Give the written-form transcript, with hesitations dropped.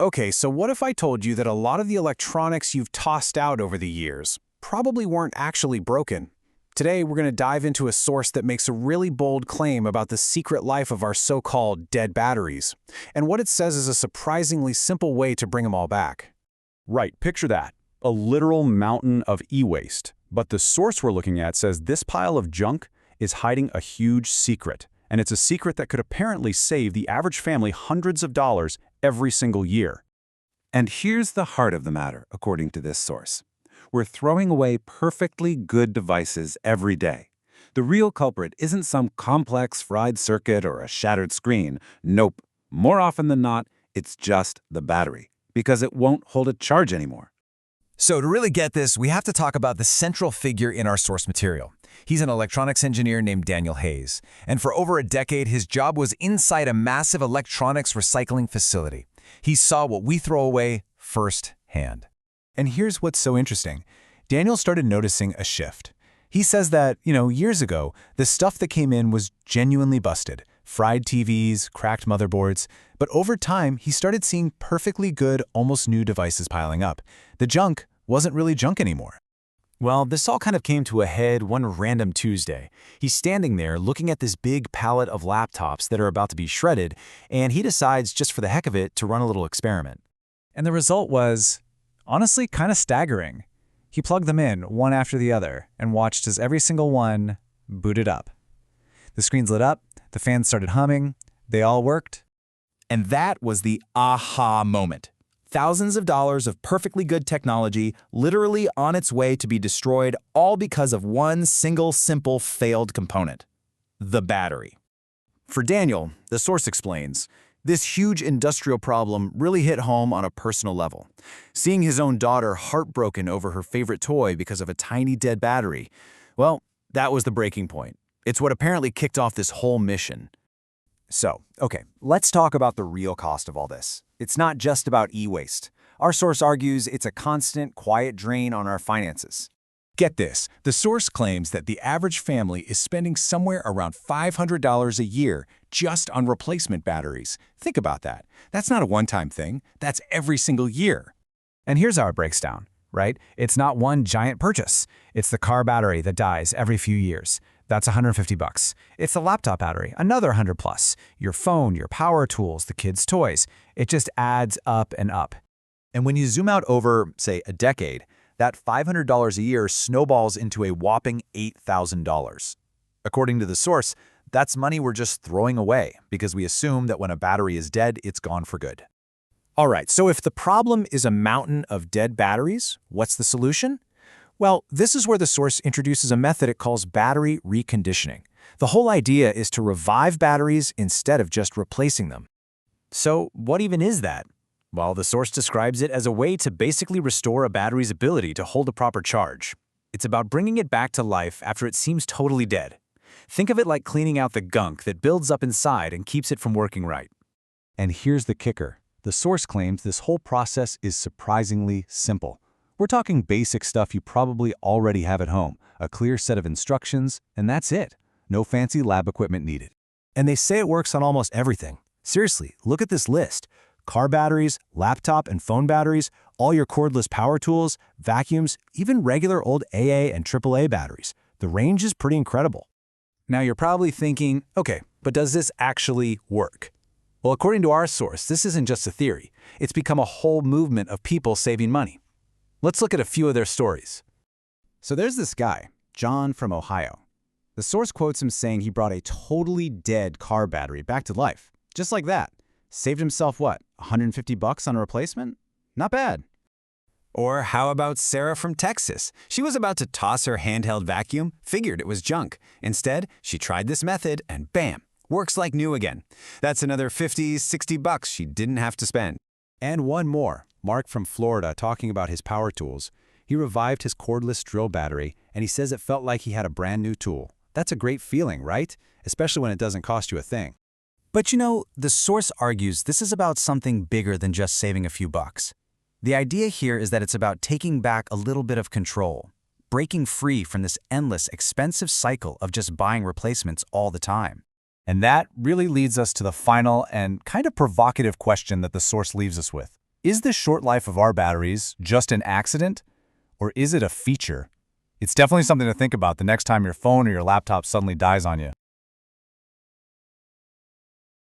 Okay, so what if I told you that a lot of the electronics you've tossed out over the years probably weren't actually broken? Today, we're going to dive into a source that makes a really bold claim about the secret life of our so-called dead batteries, and what it says is a surprisingly simple way to bring them all back. Right, picture that. A literal mountain of e-waste. But the source we're looking at says this pile of junk is hiding a huge secret. And it's a secret that could apparently save the average family hundreds of dollars every single year. And here's the heart of the matter, according to this source. We're throwing away perfectly good devices every day. The real culprit isn't some complex fried circuit or a shattered screen. Nope. More often than not, it's just the battery, because it won't hold a charge anymore. So to really get this, we have to talk about the central figure in our source material. He's an electronics engineer named Daniel Hayes, and for over a decade, his job was inside a massive electronics recycling facility. He saw what we throw away firsthand. And here's what's so interesting. Daniel started noticing a shift. He says that, years ago, the stuff that came in was genuinely busted. Fried TVs, cracked motherboards. But over time, he started seeing perfectly good, almost new devices piling up. The junk wasn't really junk anymore. Well, this all kind of came to a head one random Tuesday. He's standing there looking at this big pallet of laptops that are about to be shredded, and he decides, just for the heck of it, to run a little experiment. And the result was, honestly, kind of staggering. He plugged them in, one after the other, and watched as every single one booted up. The screens lit up, the fans started humming, they all worked. And that was the aha moment. Thousands of dollars of perfectly good technology literally on its way to be destroyed, all because of one single simple failed component: the battery. For Daniel, the source explains, this huge industrial problem really hit home on a personal level. Seeing his own daughter heartbroken over her favorite toy because of a tiny dead battery, well, that was the breaking point. It's what apparently kicked off this whole mission. So, okay, let's talk about the real cost of all this. It's not just about e-waste. Our source argues it's a constant, quiet drain on our finances. Get this, the source claims that the average family is spending somewhere around $500 a year just on replacement batteries. Think about that. That's not a one-time thing. That's every single year. And here's how it breaks down, right? It's not one giant purchase. It's the car battery that dies every few years. That's $150. It's the laptop battery, another 100 plus. Your phone, your power tools, the kids' toys. It just adds up and up. And when you zoom out over, say, a decade, that $500 a year snowballs into a whopping $8,000. According to the source, that's money we're just throwing away because we assume that when a battery is dead, it's gone for good. All right, so if the problem is a mountain of dead batteries, what's the solution? Well, this is where the source introduces a method it calls battery reconditioning. The whole idea is to revive batteries instead of just replacing them. So what even is that? Well, the source describes it as a way to basically restore a battery's ability to hold a proper charge. It's about bringing it back to life after it seems totally dead. Think of it like cleaning out the gunk that builds up inside and keeps it from working right. And here's the kicker. The source claims this whole process is surprisingly simple. We're talking basic stuff you probably already have at home, a clear set of instructions, and that's it. No fancy lab equipment needed. And they say it works on almost everything. Seriously, look at this list. Car batteries, laptop and phone batteries, all your cordless power tools, vacuums, even regular old AA and AAA batteries. The range is pretty incredible. Now you're probably thinking, okay, but does this actually work? Well, according to our source, this isn't just a theory. It's become a whole movement of people saving money. Let's look at a few of their stories. So there's this guy, John from Ohio. The source quotes him saying he brought a totally dead car battery back to life. Just like that. Saved himself what, $150 on a replacement? Not bad. Or how about Sarah from Texas? She was about to toss her handheld vacuum, figured it was junk. Instead, she tried this method and bam, works like new again. That's another $50, $60 she didn't have to spend. And one more. Mark from Florida talking about his power tools. He revived his cordless drill battery, and he says it felt like he had a brand new tool. That's a great feeling, right? Especially when it doesn't cost you a thing. But the source argues this is about something bigger than just saving a few bucks. The idea here is that it's about taking back a little bit of control, breaking free from this endless, expensive cycle of just buying replacements all the time. And that really leads us to the final and kind of provocative question that the source leaves us with. Is the short life of our batteries just an accident, or is it a feature? It's definitely something to think about the next time your phone or your laptop suddenly dies on you.